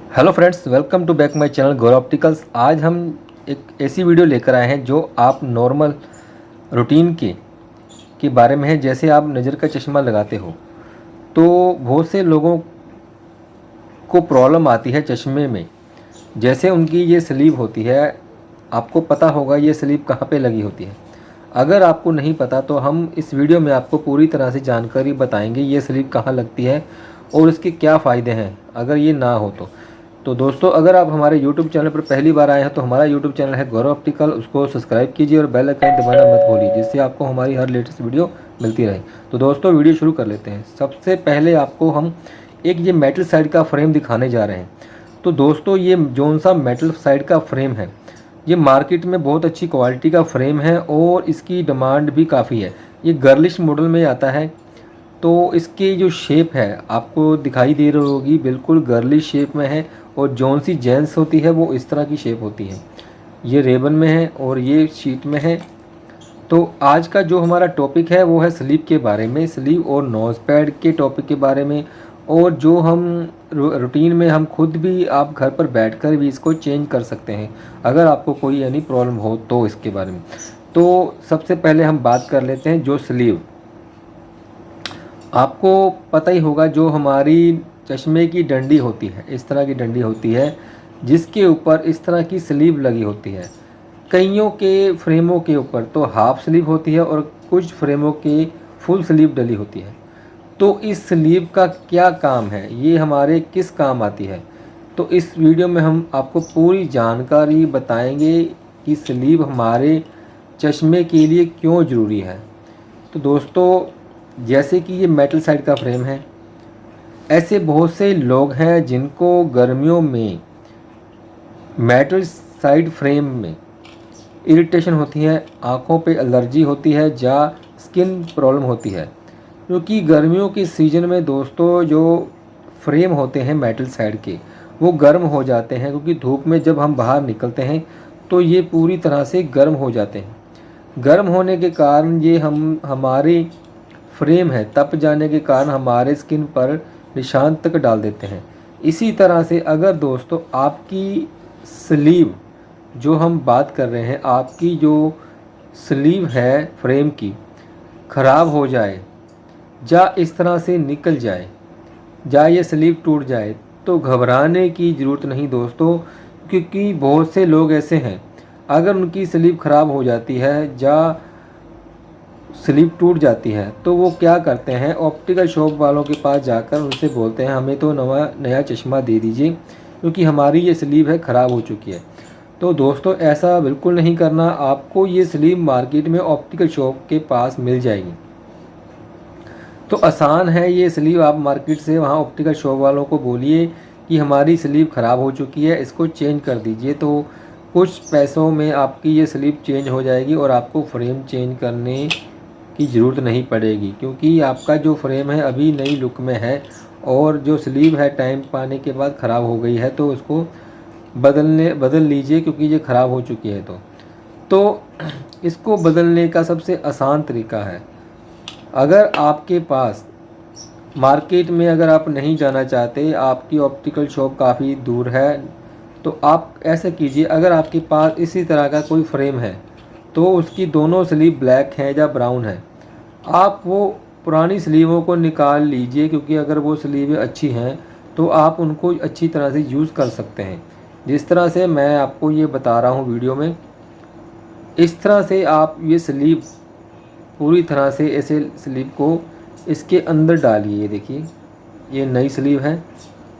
Hello friends, welcome to back my channel Gaurav Opticals. आज हम एक ऐसी वीडियो लेकर आए हैं जो आप नॉर्मल रूटीन के बारे में है। जैसे आप नज़र का चश्मा लगाते हो तो बहुत से लोगों को प्रॉब्लम आती है चश्मे में। जैसे उनकी ये स्लीव होती है, आपको पता होगा ये स्लीव कहाँ पे लगी होती है। अगर आपको नहीं पता तो हम इस वीडियो में आपको पूरी तरह से जानकारी बताएंगे ये स्लीव कहाँ लगती है और इसके क्या फ़ायदे हैं अगर ये ना हो तो दोस्तों, अगर आप हमारे YouTube चैनल पर पहली बार आए हैं तो हमारा YouTube चैनल है गौरव ऑप्टिकल, उसको सब्सक्राइब कीजिए और बेल आइकन दबाना मत भूलिए, जिससे आपको हमारी हर लेटेस्ट वीडियो मिलती रहे। तो दोस्तों, वीडियो शुरू कर लेते हैं। सबसे पहले आपको हम एक ये मेटल साइड का फ्रेम दिखाने जा रहे हैं। तो दोस्तों, ये जोन सा मेटल साइड का फ्रेम है, ये मार्केट में बहुत अच्छी क्वालिटी का फ्रेम है और इसकी डिमांड भी काफ़ी है। ये गर्लिश मॉडल में आता है। तो इसकी जो शेप है आपको दिखाई दे रही होगी, बिल्कुल गर्लिश शेप में है और जौन सी जेंस होती है वो इस तरह की शेप होती है। ये रेबन में है और ये शीट में है। तो आज का जो हमारा टॉपिक है वो है स्लीव के बारे में, स्लीव और नोज़ पैड के टॉपिक के बारे में। और जो हम रूटीन में हम खुद भी आप घर पर बैठकर भी इसको चेंज कर सकते हैं अगर आपको कोई यानी प्रॉब्लम हो तो इसके बारे में। तो सबसे पहले हम बात कर लेते हैं जो स्लीव। आपको पता ही होगा जो हमारी चश्मे की डंडी होती है, इस तरह की डंडी होती है जिसके ऊपर इस तरह की स्लीव लगी होती है। कईयों के फ्रेमों के ऊपर तो हाफ स्लीव होती है और कुछ फ्रेमों के फुल स्लीव डली होती है। तो इस स्लीव का क्या काम है, ये हमारे किस काम आती है, तो इस वीडियो में हम आपको पूरी जानकारी बताएंगे कि स्लीव हमारे चश्मे के लिए क्यों ज़रूरी है। तो दोस्तों, जैसे कि ये मेटल साइड का फ्रेम है, ऐसे बहुत से लोग हैं जिनको गर्मियों में मेटल साइड फ्रेम में इरिटेशन होती है, आँखों पे एलर्जी होती है या स्किन प्रॉब्लम होती है। क्योंकि गर्मियों के सीज़न में दोस्तों जो फ्रेम होते हैं मेटल साइड के वो गर्म हो जाते हैं, क्योंकि धूप में जब हम बाहर निकलते हैं तो ये पूरी तरह से गर्म हो जाते हैं। गर्म होने के कारण ये हमारे फ्रेम है तप जाने के कारण हमारे स्किन पर निशान तक डाल देते हैं। इसी तरह से अगर दोस्तों आपकी स्लीव, जो हम बात कर रहे हैं, आपकी जो स्लीव है फ्रेम की ख़राब हो जाए या इस तरह से निकल जाए या ये स्लीव टूट जाए तो घबराने की ज़रूरत नहीं दोस्तों। क्योंकि बहुत से लोग ऐसे हैं, अगर उनकी स्लीव ख़राब हो जाती है या स्लीव टूट जाती है तो वो क्या करते हैं, ऑप्टिकल शॉप वालों के पास जाकर उनसे बोलते हैं हमें तो नया चश्मा दे दीजिए क्योंकि हमारी ये स्लीव है ख़राब हो चुकी है। तो दोस्तों, ऐसा बिल्कुल नहीं करना। आपको ये स्लीव मार्केट में ऑप्टिकल शॉप के पास मिल जाएगी। तो आसान है ये स्लीव, आप मार्केट से वहाँ ऑप्टिकल शॉप वालों को बोलिए कि हमारी स्लीव ख़राब हो चुकी है, इसको चेंज कर दीजिए। तो कुछ पैसों में आपकी ये स्लीव चेंज हो जाएगी और आपको फ्रेम चेंज करने की ज़रूरत नहीं पड़ेगी, क्योंकि आपका जो फ्रेम है अभी नई लुक में है और जो स्लीव है टाइम पाने के बाद ख़राब हो गई है। तो उसको बदल लीजिए क्योंकि ये ख़राब हो चुकी है। तो इसको बदलने का सबसे आसान तरीका है, अगर आपके पास मार्केट में अगर आप नहीं जाना चाहते, आपकी ऑप्टिकल शॉप काफ़ी दूर है, तो आप ऐसा कीजिए, अगर आपके पास इसी तरह का कोई फ्रेम है तो उसकी दोनों स्लीव ब्लैक है या ब्राउन है, आप वो पुरानी स्लीवों को निकाल लीजिए, क्योंकि अगर वो स्लीवें अच्छी हैं तो आप उनको अच्छी तरह से यूज़ कर सकते हैं। जिस तरह से मैं आपको ये बता रहा हूँ वीडियो में, इस तरह से आप ये स्लीव पूरी तरह से ऐसे स्लीव को इसके अंदर डालिए। ये देखिए, ये नई स्लीव है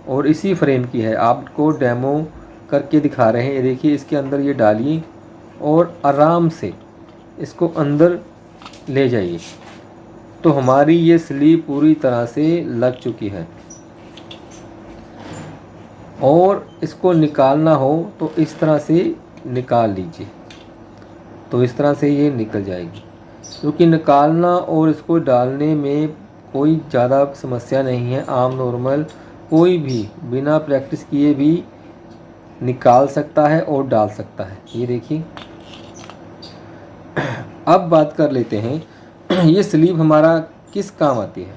और इसी फ्रेम की है, आपको डेमो करके दिखा रहे हैं। ये देखिए, इसके अंदर ये डालिए और आराम से इसको अंदर ले जाइए। तो हमारी ये स्लीव पूरी तरह से लग चुकी है और इसको निकालना हो तो इस तरह से निकाल लीजिए, तो इस तरह से ये निकल जाएगी। क्योंकि निकालना और इसको डालने में कोई ज़्यादा समस्या नहीं है, आम नॉर्मल कोई भी बिना प्रैक्टिस किए भी निकाल सकता है और डाल सकता है। ये देखिए, अब बात कर लेते हैं ये स्लीव हमारा किस काम आती है।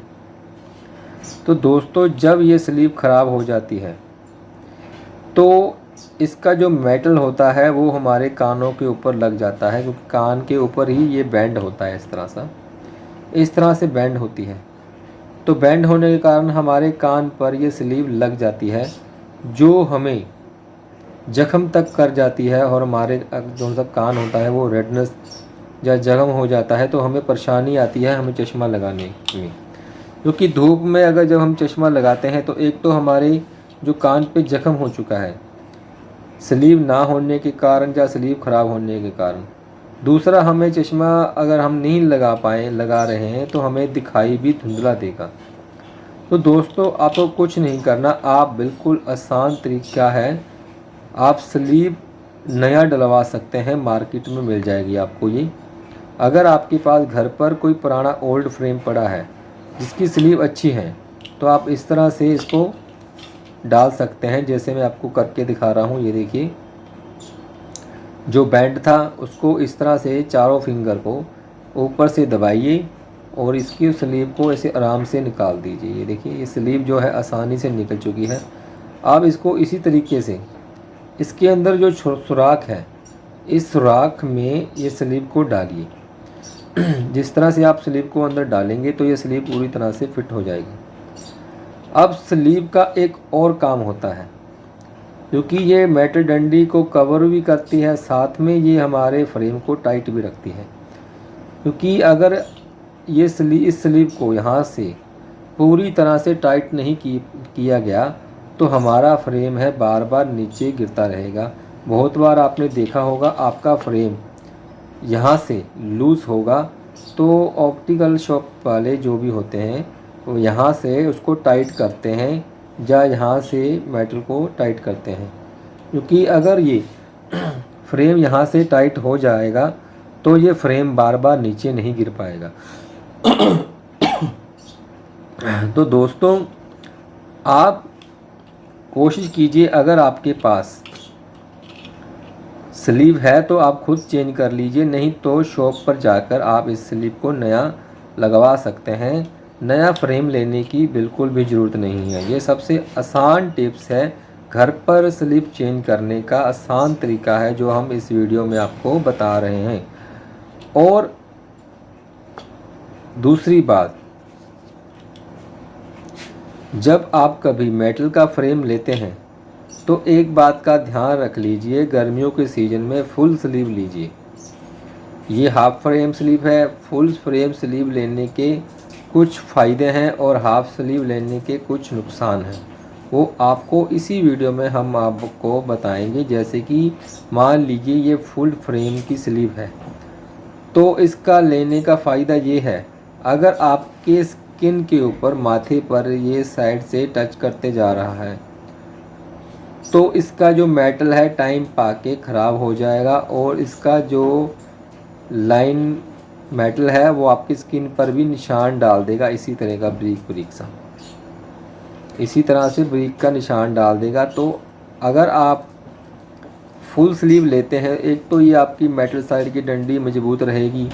तो दोस्तों, जब ये स्लीव ख़राब हो जाती है तो इसका जो मेटल होता है वो हमारे कानों के ऊपर लग जाता है, क्योंकि कान के ऊपर ही ये बैंड होता है, इस तरह से बैंड होती है। तो बैंड होने के कारण हमारे कान पर ये स्लीव लग जाती है, जो हमें जख्म तक कर जाती है और हमारे जो सा कान होता है वो रेडनेस या जख्म हो जाता है। तो हमें परेशानी आती है हमें चश्मा लगाने में, क्योंकि धूप में अगर जब हम चश्मा लगाते हैं तो एक तो हमारे जो कान पे जख्म हो चुका है स्लीव ना होने के कारण या स्लीव ख़राब होने के कारण, दूसरा हमें चश्मा अगर हम नहीं लगा रहे हैं तो हमें दिखाई भी धुंधला देगा। तो दोस्तों आपको कुछ नहीं करना, आप बिल्कुल आसान तरीका है, आप स्लीव नया डलवा सकते हैं, मार्केट में मिल जाएगी आपको ये। अगर आपके पास घर पर कोई पुराना ओल्ड फ्रेम पड़ा है जिसकी स्लीव अच्छी है तो आप इस तरह से इसको डाल सकते हैं, जैसे मैं आपको करके दिखा रहा हूँ। ये देखिए, जो बैंड था उसको इस तरह से चारों फिंगर को ऊपर से दबाइए और इसकी स्लीव को ऐसे आराम से निकाल दीजिए। ये देखिए, ये स्लीव जो है आसानी से निकल चुकी है। आप इसको इसी तरीके से इसके अंदर जो सुराख है इस सुराख में ये स्लीव को डालिए। जिस तरह से आप स्लीव को अंदर डालेंगे तो ये स्लीव पूरी तरह से फिट हो जाएगी। अब स्लीव का एक और काम होता है, क्योंकि ये मेटल डंडी को कवर भी करती है, साथ में ये हमारे फ्रेम को टाइट भी रखती है। क्योंकि अगर ये इस स्लीव को यहाँ से पूरी तरह से टाइट नहीं किया गया तो हमारा फ्रेम है बार बार नीचे गिरता रहेगा। बहुत बार आपने देखा होगा आपका फ्रेम यहाँ से लूज़ होगा तो ऑप्टिकल शॉप वाले जो भी होते हैं वो यहाँ से उसको टाइट करते हैं या यहाँ से मेटल को टाइट करते हैं, क्योंकि अगर ये फ्रेम यहाँ से टाइट हो जाएगा तो ये फ्रेम बार बार नीचे नहीं गिर पाएगा। तो दोस्तों आप कोशिश कीजिए, अगर आपके पास स्लीव है तो आप खुद चेंज कर लीजिए, नहीं तो शॉप पर जाकर आप इस स्लीव को नया लगवा सकते हैं। नया फ्रेम लेने की बिल्कुल भी ज़रूरत नहीं है। ये सबसे आसान टिप्स है, घर पर स्लीव चेंज करने का आसान तरीका है जो हम इस वीडियो में आपको बता रहे हैं। और दूसरी बात, जब आप कभी मेटल का फ्रेम लेते हैं तो एक बात का ध्यान रख लीजिए, गर्मियों के सीज़न में फुल स्लीव लीजिए। ये हाफ फ्रेम स्लीव है, फुल फ्रेम स्लीव लेने के कुछ फ़ायदे हैं और हाफ स्लीव लेने के कुछ नुकसान हैं, वो आपको इसी वीडियो में हम आपको बताएंगे। जैसे कि मान लीजिए ये फुल फ्रेम की स्लीव है तो इसका लेने का फ़ायदा ये है, अगर आपके स्किन के ऊपर माथे पर ये साइड से टच करते जा रहा है तो इसका जो मेटल है टाइम पाके ख़राब हो जाएगा और इसका जो लाइन मेटल है वो आपकी स्किन पर भी निशान डाल देगा, इसी तरह का ब्रीक सा, इसी तरह से ब्रीक का निशान डाल देगा। तो अगर आप फुल स्लीव लेते हैं, एक तो ये आपकी मेटल साइड की डंडी मजबूत रहेगी,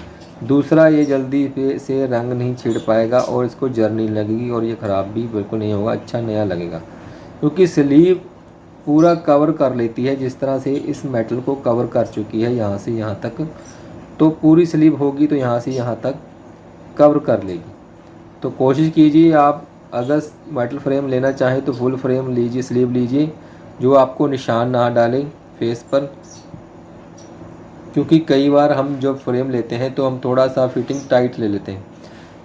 दूसरा ये जल्दी से रंग नहीं छिड़ पाएगा और इसको जर नहीं लगेगी और ये ख़राब भी बिल्कुल नहीं होगा, अच्छा नया लगेगा। क्योंकि स्लीव पूरा कवर कर लेती है, जिस तरह से इस मेटल को कवर कर चुकी है यहाँ से यहाँ तक, तो पूरी स्लीव होगी तो यहाँ से यहाँ तक कवर कर लेगी। तो कोशिश कीजिए आप अगर मेटल फ्रेम लेना चाहें तो फुल फ्रेम लीजिए, स्लीव लीजिए जो आपको निशान ना डाले फेस पर। क्योंकि कई बार हम जब फ्रेम लेते हैं तो हम थोड़ा सा फिटिंग टाइट ले लेते हैं,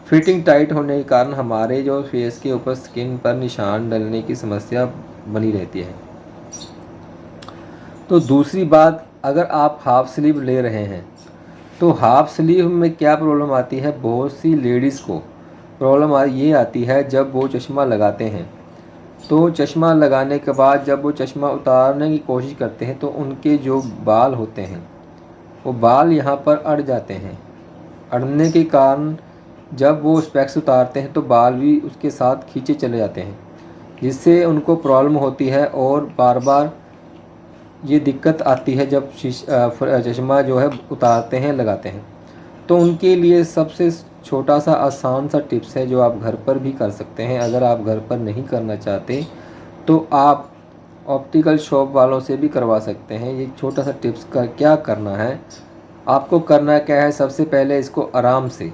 फिटिंग टाइट होने के कारण हमारे जो फेस के ऊपर स्किन पर निशान डलने की समस्या बनी रहती है। तो दूसरी बात, अगर आप हाफ स्लीव ले रहे हैं तो हाफ स्लीव में क्या प्रॉब्लम आती है, बहुत सी लेडीज़ को प्रॉब्लम ये आती है जब वो चश्मा लगाते हैं तो चश्मा लगाने के बाद जब वो चश्मा उतारने की कोशिश करते हैं तो उनके जो बाल होते हैं वो बाल यहाँ पर अड़ जाते हैं। अड़ने के कारण जब वो स्पेक्स उतारते हैं तो बाल भी उसके साथ खींचे चले जाते हैं, जिससे उनको प्रॉब्लम होती है और बार बार ये दिक्कत आती है जब चश्मा जो है उतारते हैं लगाते हैं। तो उनके लिए सबसे छोटा सा आसान सा टिप्स है जो आप घर पर भी कर सकते हैं। अगर आप घर पर नहीं करना चाहते तो आप ऑप्टिकल शॉप वालों से भी करवा सकते हैं। ये छोटा सा टिप्स का क्या करना है, आपको करना क्या है, सबसे पहले इसको आराम से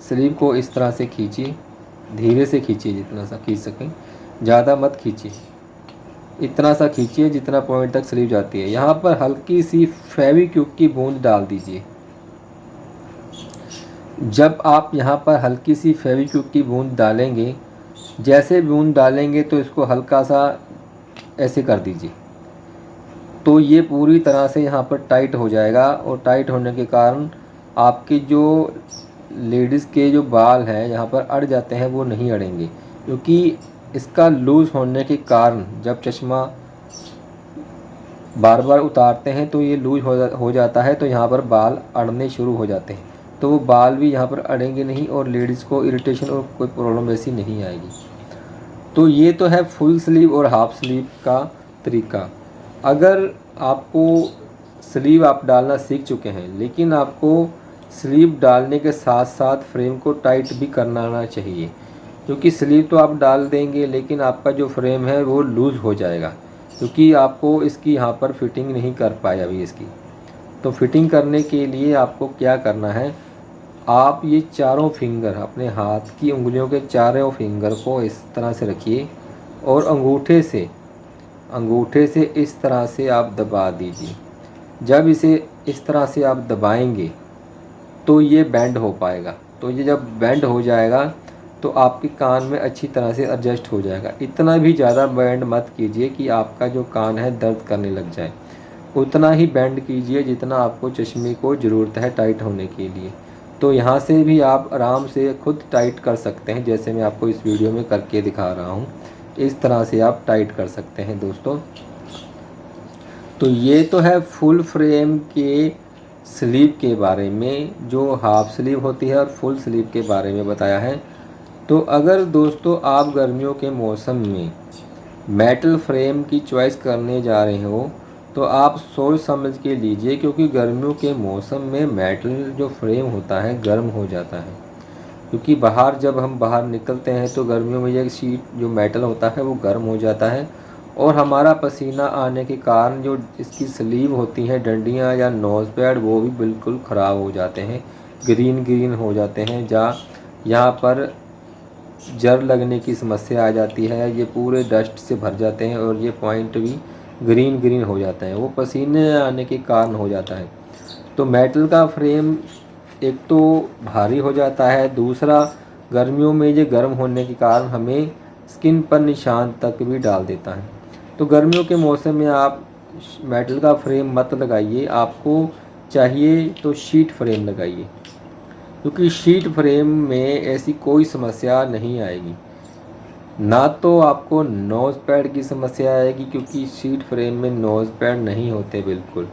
स्लीव को इस तरह से खींचिए, धीरे से खींचिए, जितना सा खींच सकें, ज़्यादा मत खींचिए, इतना सा खींचिए जितना पॉइंट तक स्लीव जाती है। यहाँ पर हल्की सी फेविक्विक की बूंद डाल दीजिए। जब आप यहाँ पर हल्की सी फेविक्विक की बूंद डालेंगे, जैसे बूंद डालेंगे तो इसको हल्का सा ऐसे कर दीजिए, तो ये पूरी तरह से यहाँ पर टाइट हो जाएगा। और टाइट होने के कारण आपकी जो लेडीज़ के जो बाल हैं यहाँ पर अड़ जाते हैं वो नहीं अड़ेंगे, क्योंकि इसका लूज़ होने के कारण जब चश्मा बार बार उतारते हैं तो ये लूज हो जाता है, तो यहाँ पर बाल अड़ने शुरू हो जाते हैं। तो वो बाल भी यहाँ पर अड़ेंगे नहीं और लेडीज़ को इरिटेशन और कोई प्रॉब्लम ऐसी नहीं आएगी। तो ये तो है फुल स्लीव और हाफ स्लीव का तरीका। अगर आपको स्लीव आप डालना सीख चुके हैं, लेकिन आपको स्लीव डालने के साथ साथ फ्रेम को टाइट भी करना आना चाहिए, क्योंकि स्लीव तो आप डाल देंगे लेकिन आपका जो फ्रेम है वो लूज़ हो जाएगा, क्योंकि आपको इसकी यहाँ पर फिटिंग नहीं कर पाए अभी इसकी। तो फिटिंग करने के लिए आपको क्या करना है, आप ये चारों फिंगर अपने हाथ की उंगलियों के चारों फिंगर को इस तरह से रखिए और अंगूठे से इस तरह से आप दबा दीजिए। जब इसे इस तरह से आप दबाएंगे तो ये बेंड हो पाएगा। तो ये जब बेंड हो जाएगा तो आपके कान में अच्छी तरह से एडजस्ट हो जाएगा। इतना भी ज़्यादा बेंड मत कीजिए कि आपका जो कान है दर्द करने लग जाए, उतना ही बेंड कीजिए जितना आपको चश्मे को ज़रूरत है टाइट होने के लिए। तो यहाँ से भी आप आराम से खुद टाइट कर सकते हैं, जैसे मैं आपको इस वीडियो में करके दिखा रहा हूँ। इस तरह से आप टाइट कर सकते हैं दोस्तों। तो ये तो है फुल फ्रेम के स्लीव के बारे में, जो हाफ स्लीव होती है और फुल स्लीव के बारे में बताया है। तो अगर दोस्तों आप गर्मियों के मौसम में मेटल फ्रेम की चॉइस करने जा रहे हो तो आप सोच समझ के लीजिए, क्योंकि गर्मियों के मौसम में मेटल जो फ्रेम होता है गर्म हो जाता है। क्योंकि जब हम बाहर निकलते हैं तो गर्मियों में ये शीट जो मेटल होता है वो गर्म हो जाता है, और हमारा पसीना आने के कारण जो इसकी स्लीव होती हैं, डंडियाँ या नोज़ पैड, वो भी बिल्कुल ख़राब हो जाते हैं, ग्रीन हो जाते हैं। यहाँ पर जर लगने की समस्या आ जाती है, ये पूरे डस्ट से भर जाते हैं और ये पॉइंट भी ग्रीन हो जाते हैं, वो पसीने आने के कारण हो जाता है। तो मेटल का फ्रेम एक तो भारी हो जाता है, दूसरा गर्मियों में ये गर्म होने के कारण हमें स्किन पर निशान तक भी डाल देता है। तो गर्मियों के मौसम में आप मेटल का फ्रेम मत लगाइए, आपको चाहिए तो शीट फ्रेम लगाइए, क्योंकि शीट फ्रेम में ऐसी कोई समस्या नहीं आएगी। ना तो आपको नोज़ पैड की समस्या आएगी, क्योंकि शीट फ्रेम में नोज़ पैड नहीं होते बिल्कुल,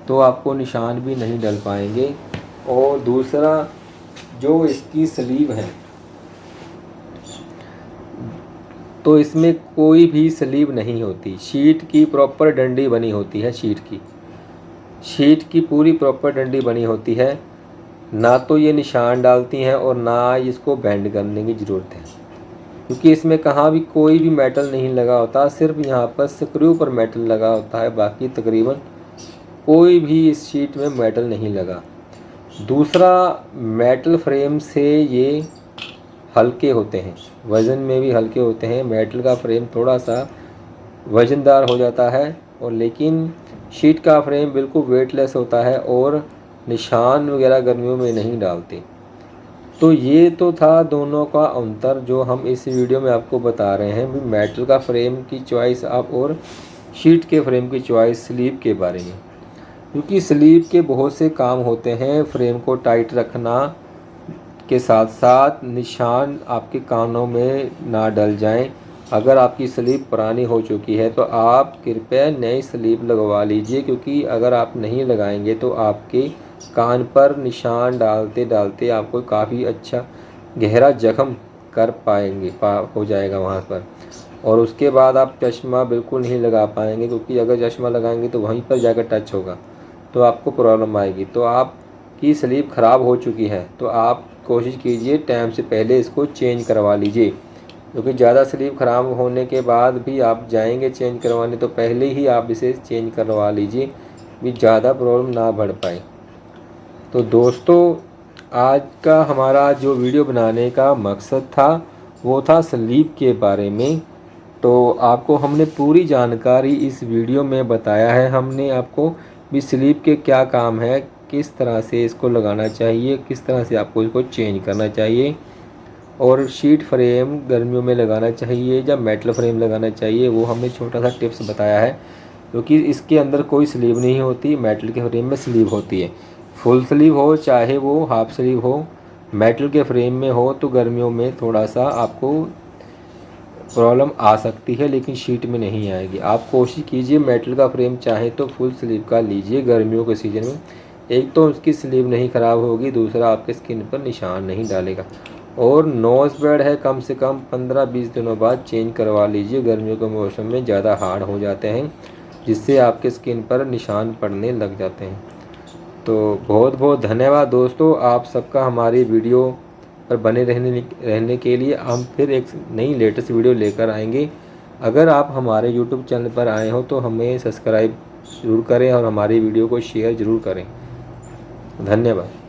तो आपको निशान भी नहीं डल पाएंगे। और दूसरा जो इसकी स्लीव है, तो इसमें कोई भी स्लीव नहीं होती, शीट की प्रॉपर डंडी बनी होती है। शीट की पूरी प्रॉपर डंडी बनी होती है, ना तो ये निशान डालती हैं और ना इसको बेंड करने की ज़रूरत है, क्योंकि इसमें कहाँ भी कोई भी मेटल नहीं लगा होता, सिर्फ यहाँ पर स्क्रू पर मेटल लगा होता है, बाकी तकरीबन कोई भी इस शीट में मेटल नहीं लगा। दूसरा, मेटल फ्रेम से ये हल्के होते हैं, वज़न में भी हल्के होते हैं। मेटल का फ्रेम थोड़ा सा वज़नदार हो जाता है, और लेकिन शीट का फ्रेम बिल्कुल वेटलेस होता है और निशान वगैरह गर्मियों में नहीं डालते। तो ये तो था दोनों का अंतर जो हम इस वीडियो में आपको बता रहे हैं, भी मेटल का फ्रेम की चॉइस आप और शीट के फ्रेम की चॉइस स्लीव के बारे में। क्योंकि स्लीव के बहुत से काम होते हैं, फ्रेम को टाइट रखना के साथ साथ निशान आपके कानों में ना डल जाएं। अगर आपकी स्लीव पुरानी हो चुकी है तो आप कृपया नई स्लीव लगवा लीजिए, क्योंकि अगर आप नहीं लगाएंगे तो आपके कान पर निशान डालते डालते आपको काफ़ी अच्छा गहरा जख्म कर पाएंगे हो जाएगा वहाँ पर, और उसके बाद आप चश्मा बिल्कुल नहीं लगा पाएंगे, क्योंकि अगर चश्मा लगाएंगे तो वहीं पर जाकर टच होगा तो आपको प्रॉब्लम आएगी। तो आपकी स्लीव ख़राब हो चुकी है तो आप कोशिश कीजिए टाइम से पहले इसको चेंज करवा लीजिए। क्योंकि ज़्यादा स्लीव ख़राब होने के बाद भी आप जाएंगे चेंज करवाने तो पहले ही आप इसे चेंज करवा लीजिए, भी ज़्यादा प्रॉब्लम ना बढ़ पाए। तो दोस्तों, आज का हमारा जो वीडियो बनाने का मकसद था वो था स्लीप के बारे में। तो आपको हमने पूरी जानकारी इस वीडियो में बताया है। हमने आपको भी स्लीप के क्या काम है, किस तरह से इसको लगाना चाहिए, किस तरह से आपको इसको चेंज करना चाहिए, और शीट फ्रेम गर्मियों में लगाना चाहिए या मेटल फ्रेम लगाना चाहिए, वो हमने छोटा सा टिप्स बताया है। क्योंकि इसके अंदर कोई स्लीव नहीं होती, मेटल के फ्रेम में स्लीव होती है। फुल स्लीव हो चाहे वो हाफ स्लीव हो, मेटल के फ्रेम में हो तो गर्मियों में थोड़ा सा आपको प्रॉब्लम आ सकती है, लेकिन शीट में नहीं आएगी। आप कोशिश कीजिए मेटल का फ्रेम चाहे तो फुल स्लीव का लीजिए गर्मियों के सीज़न में। एक तो उसकी स्लीव नहीं ख़राब होगी, दूसरा आपके स्किन पर निशान नहीं डालेगा। और नोज़ पैड है कम से कम 15-20 दिनों बाद चेंज करवा लीजिए, गर्मियों के मौसम में ज़्यादा हार्ड हो जाते हैं, जिससे आपके स्किन पर निशान पड़ने लग जाते हैं। तो बहुत बहुत धन्यवाद दोस्तों, आप सबका हमारी वीडियो पर बने रहने के लिए। हम फिर एक नई लेटेस्ट वीडियो लेकर आएंगे। अगर आप हमारे यूट्यूब चैनल पर आए हो तो हमें सब्सक्राइब ज़रूर करें और हमारी वीडियो को शेयर ज़रूर करें। धन्यवाद।